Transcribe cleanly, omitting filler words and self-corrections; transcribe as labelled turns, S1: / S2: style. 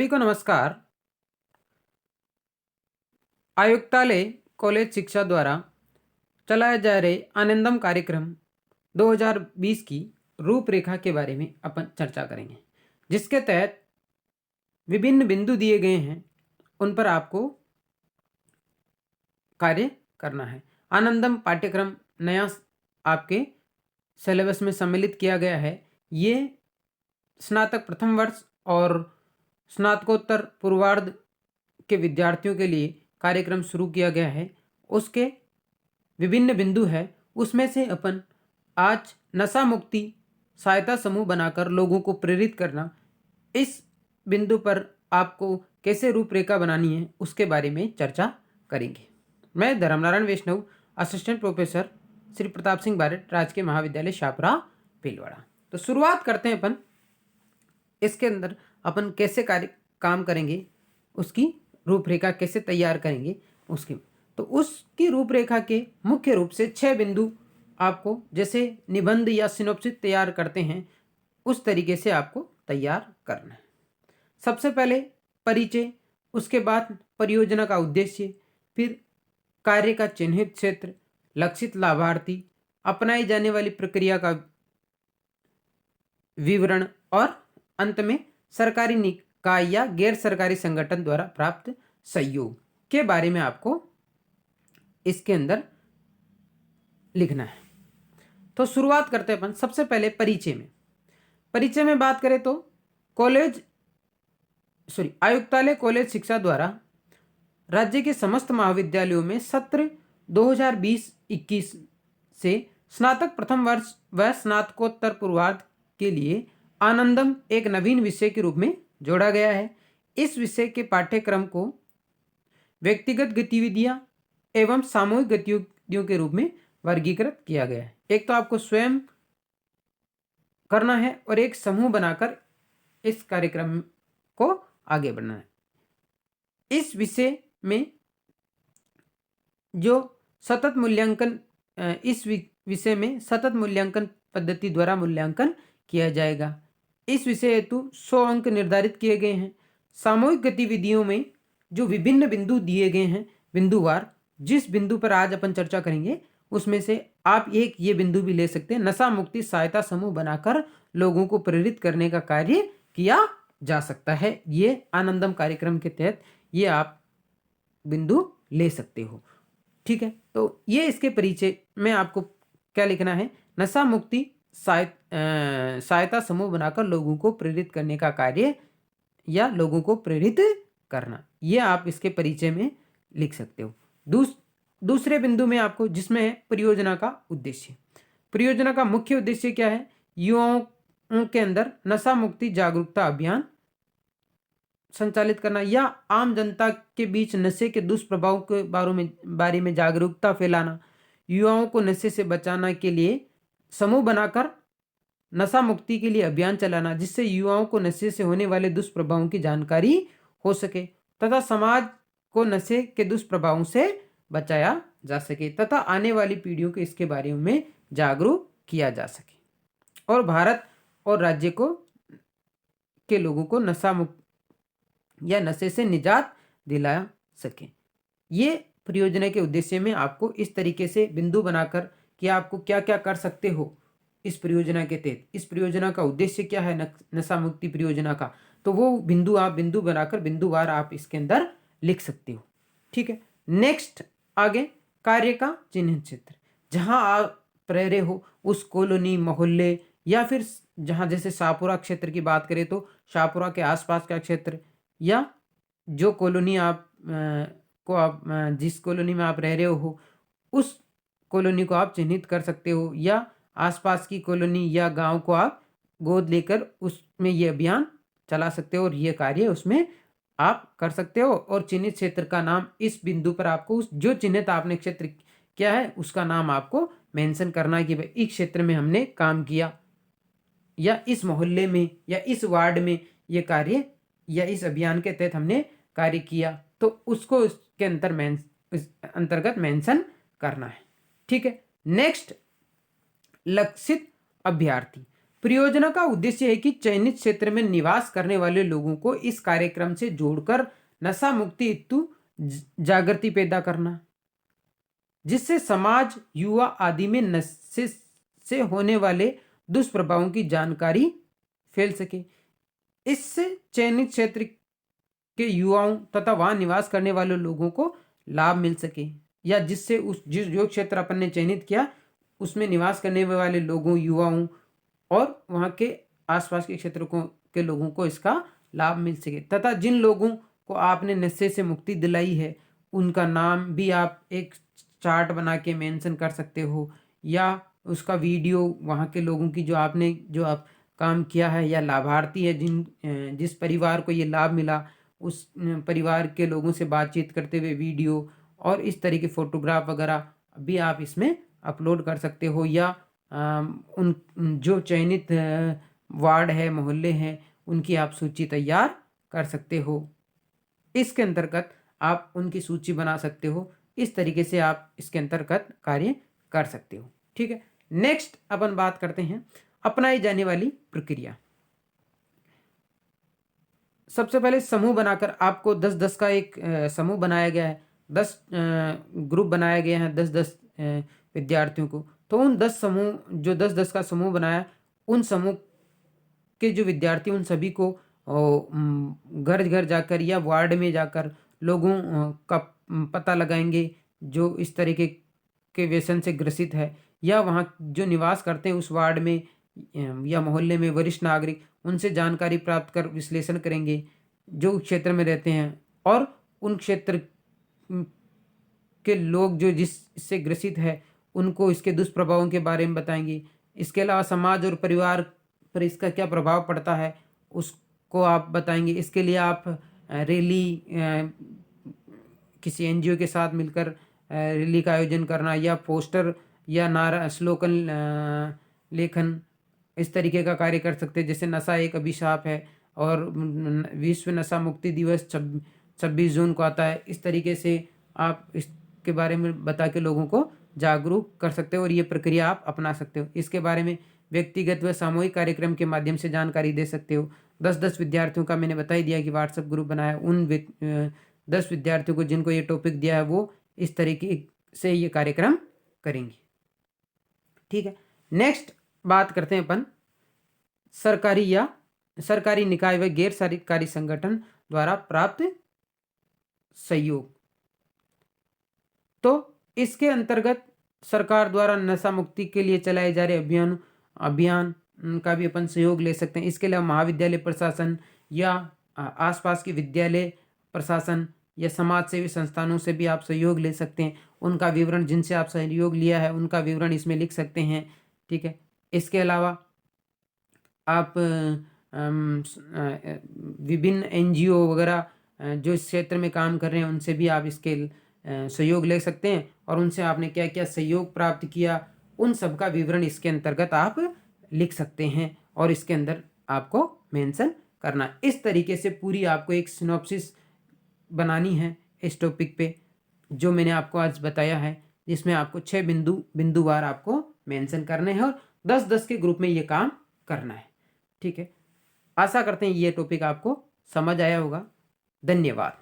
S1: सभी को नमस्कार। आयुक्तालय कॉलेज शिक्षा द्वारा चलाए जा रहे आनंदम कार्यक्रम 2020 की रूपरेखा के बारे में अपन चर्चा करेंगे, जिसके तहत विभिन्न बिंदु दिए गए हैं, उन पर आपको कार्य करना है। आनंदम पाठ्यक्रम नया आपके सिलेबस में सम्मिलित किया गया है। ये स्नातक प्रथम वर्ष और स्नातकोत्तर पूर्वार्ध के विद्यार्थियों के लिए कार्यक्रम शुरू किया गया है। उसके विभिन्न बिंदु है, उसमें से अपन आज नशा मुक्ति सहायता समूह बनाकर लोगों को प्रेरित करना, इस बिंदु पर आपको कैसे रूपरेखा बनानी है उसके बारे में चर्चा करेंगे। मैं धर्मनारायण वैष्णव, असिस्टेंट प्रोफेसर श्री प्रताप सिंह बारट, राजकीय महाविद्यालय शाहपुरा भीलवाड़ा। तो शुरुआत करते हैं अपन। इसके अंदर अपन कैसे काम करेंगे, उसकी रूपरेखा कैसे तैयार करेंगे उसकी, तो उसकी रूपरेखा के मुख्य रूप से 6 बिंदु आपको, जैसे निबंध या सिनोप्सिस तैयार करते हैं उस तरीके से आपको तैयार करना है। सबसे पहले परिचय, उसके बाद परियोजना का उद्देश्य, फिर कार्य का चिन्हित क्षेत्र, लक्षित लाभार्थी, अपनाई जाने वाली प्रक्रिया का विवरण और अंत में सरकारी निकाय या गैर सरकारी संगठन द्वारा प्राप्त सहयोग के बारे में आपको इसके अंदर लिखना है। तो शुरुआत करते हैं अपन सबसे पहले परिचय में बात करें तो आयुक्तालय कॉलेज शिक्षा द्वारा राज्य के समस्त महाविद्यालयों में सत्र 2020-21 से स्नातक प्रथम वर्ष व स्नातकोत्तर पूर्वार्ध के लिए आनंदम एक नवीन विषय के रूप में जोड़ा गया है। इस विषय के पाठ्यक्रम को व्यक्तिगत गतिविधियां एवं सामूहिक गतिविधियों के रूप में वर्गीकृत किया गया है। एक तो आपको स्वयं करना है और एक समूह बनाकर इस कार्यक्रम को आगे बढ़ना है। इस विषय में जो सतत मूल्यांकन, इस विषय में सतत मूल्यांकन पद्धति द्वारा मूल्यांकन किया जाएगा। इस विषय हेतु 100 अंक निर्धारित किए गए हैं। सामूहिक गतिविधियों में जो विभिन्न बिंदु दिए गए हैं बिंदुवार, जिस बिंदु पर आज अपन चर्चा करेंगे उसमें से आप एक ये बिंदु भी ले सकते हैं। नशा मुक्ति सहायता समूह बनाकर लोगों को प्रेरित करने का कार्य किया जा सकता है। ये आनंदम कार्यक्रम के तहत ये आप बिंदु ले सकते हो। ठीक है, तो ये इसके परिचय में आपको क्या लिखना है, नशा मुक्ति सहायता समूह बनाकर लोगों को प्रेरित करने का कार्य या लोगों को प्रेरित करना, ये आप इसके परिचय में लिख सकते हो। दूसरे बिंदु में आपको, जिसमें है परियोजना का उद्देश्य। परियोजना का मुख्य उद्देश्य क्या है, युवाओं के अंदर नशा मुक्ति जागरूकता अभियान संचालित करना या आम जनता के बीच नशे के दुष्प्रभाव के बारे में जागरूकता फैलाना, युवाओं को नशे से बचाने के लिए समूह बनाकर नशा मुक्ति के लिए अभियान चलाना, जिससे युवाओं को नशे से होने वाले दुष्प्रभावों की जानकारी हो सके तथा समाज को नशे के दुष्प्रभावों से बचाया जा सके तथा आने वाली पीढ़ियों को इसके बारे में जागरूक किया जा सके और भारत और राज्य को के लोगों को नशा मुक्त या नशे से निजात दिला सके। ये परियोजना के उद्देश्य में आपको इस तरीके से बिंदु बनाकर कि आपको क्या क्या कर सकते हो इस परियोजना के तहत, इस परियोजना का उद्देश्य क्या है नशा मुक्ति परियोजना का, तो वो बिंदु आप बिंदु बनाकर बिंदुवार आप इसके अंदर लिख सकते हो। ठीक है, नेक्स्ट आगे कार्य का चिन्हित क्षेत्र, जहां आप रह रहे हो उस कॉलोनी मोहल्ले या फिर जहां, जैसे शाहपुरा क्षेत्र की बात करें तो शाहपुरा के आसपास का क्षेत्र या जो कॉलोनी जिस कॉलोनी में आप रह रहे हो उस कॉलोनी को आप चिन्हित कर सकते हो या आसपास की कॉलोनी या गांव को आप गोद लेकर उसमें ये अभियान चला सकते हो और ये कार्य उसमें आप कर सकते हो। और चिन्हित क्षेत्र का नाम इस बिंदु पर आपको उस जो चिन्हित आपने क्षेत्र क्या है उसका नाम आपको मेंशन करना है कि भाई इस क्षेत्र में हमने काम किया या इस मोहल्ले में या इस वार्ड में ये कार्य या इस अभियान के तहत हमने कार्य किया, तो उसको इसके अंतर्गत मेंशन करना है। ठीक है, नेक्स्ट लक्षित अभ्यर्थी। परियोजना का उद्देश्य है कि चयनित क्षेत्र में निवास करने वाले लोगों को इस कार्यक्रम से जोड़कर नशा मुक्ति हेतु जागृति पैदा करना, जिससे समाज, युवा आदि में नशे से होने वाले दुष्प्रभावों की जानकारी फैल सके। इससे चयनित क्षेत्र के युवाओं तथा वहां निवास करने वाले लोगों को लाभ मिल सके, या जिससे उस जो क्षेत्र अपन ने चयनित किया उसमें निवास करने वाले लोगों, युवाओं और वहाँ के आसपास के क्षेत्रों के लोगों को इसका लाभ मिल सके। तथा जिन लोगों को आपने नशे से मुक्ति दिलाई है उनका नाम भी आप एक चार्ट बना के मेंशन कर सकते हो, या उसका वीडियो वहाँ के लोगों की जो आप काम किया है, या लाभार्थी है जिस परिवार को ये लाभ मिला उस परिवार के लोगों से बातचीत करते हुए वीडियो और इस तरह के फोटोग्राफ वगैरह भी आप इसमें अपलोड कर सकते हो, या उन जो चयनित वार्ड है, मोहल्ले हैं, उनकी आप सूची तैयार कर सकते हो। इसके अंतर्गत आप उनकी सूची बना सकते हो। इस तरीके से आप इसके अंतर्गत कार्य कर सकते हो। ठीक है, नेक्स्ट अपन बात करते हैं अपनाई जाने वाली प्रक्रिया। सबसे पहले समूह बनाकर आपको 10-10 का एक समूह बनाया गया है, 10 ग्रुप बनाया गया है 10-10 विद्यार्थियों को। तो उन 10 समूह जो 10-10 का समूह बनाया, उन समूह के जो विद्यार्थी उन सभी को घर घर जाकर या वार्ड में जाकर लोगों का पता लगाएंगे जो इस तरीके के व्यसन से ग्रसित है, या वहाँ जो निवास करते हैं उस वार्ड में या मोहल्ले में वरिष्ठ नागरिक, उनसे जानकारी प्राप्त कर विश्लेषण करेंगे जो क्षेत्र में रहते हैं, और उन क्षेत्र के लोग जो जिससे ग्रसित है उनको इसके दुष्प्रभावों के बारे में बताएंगे। इसके अलावा समाज और परिवार पर इसका क्या प्रभाव पड़ता है उसको आप बताएंगे। इसके लिए आप रैली किसी एनजीओ के साथ मिलकर रैली का आयोजन करना, या पोस्टर या नारा स्लोगन लेखन, इस तरीके का कार्य कर सकते हैं। जैसे नशा एक अभिशाप है और विश्व नशा मुक्ति दिवस 26 जून को आता है। इस तरीके से आप इसके बारे में बता के लोगों को जागरूक कर सकते हो और ये प्रक्रिया आप अपना सकते हो। इसके बारे में व्यक्तिगत व सामूहिक कार्यक्रम के माध्यम से जानकारी दे सकते हो। 10-10 विद्यार्थियों का मैंने बता ही दिया कि व्हाट्सएप ग्रुप बनाया। उन 10 विद्यार्थियों को जिनको ये टॉपिक दिया है वो इस तरीके से ये कार्यक्रम करेंगे। ठीक है, नेक्स्ट बात करते हैं अपन सरकारी निकाय व गैर सरकारी संगठन द्वारा प्राप्त सहयोग। तो इसके अंतर्गत सरकार द्वारा नशा मुक्ति के लिए चलाए जा रहे अभियान का भी अपन सहयोग ले सकते हैं। इसके अलावा महाविद्यालय प्रशासन या आसपास के विद्यालय प्रशासन या समाज सेवी संस्थानों से भी आप सहयोग ले सकते हैं। उनका विवरण, जिनसे आप सहयोग लिया है उनका विवरण इसमें लिख सकते हैं। ठीक है, इसके अलावा आप विभिन्न एनजीओ वगैरह जो इस क्षेत्र में काम कर रहे हैं उनसे भी आप इसके सहयोग ले सकते हैं, और उनसे आपने क्या क्या सहयोग प्राप्त किया उन सब का विवरण इसके अंतर्गत आप लिख सकते हैं और इसके अंदर आपको मेंशन करना। इस तरीके से पूरी आपको एक सिनॉप्सिस बनानी है इस टॉपिक पे जो मैंने आपको आज बताया है, जिसमें आपको 6 बिंदुवार आपको मेंशन करने हैं और 10-10 के ग्रुप में ये काम करना है। ठीक है, आशा करते हैं ये टॉपिक आपको समझ आया होगा। धन्यवाद।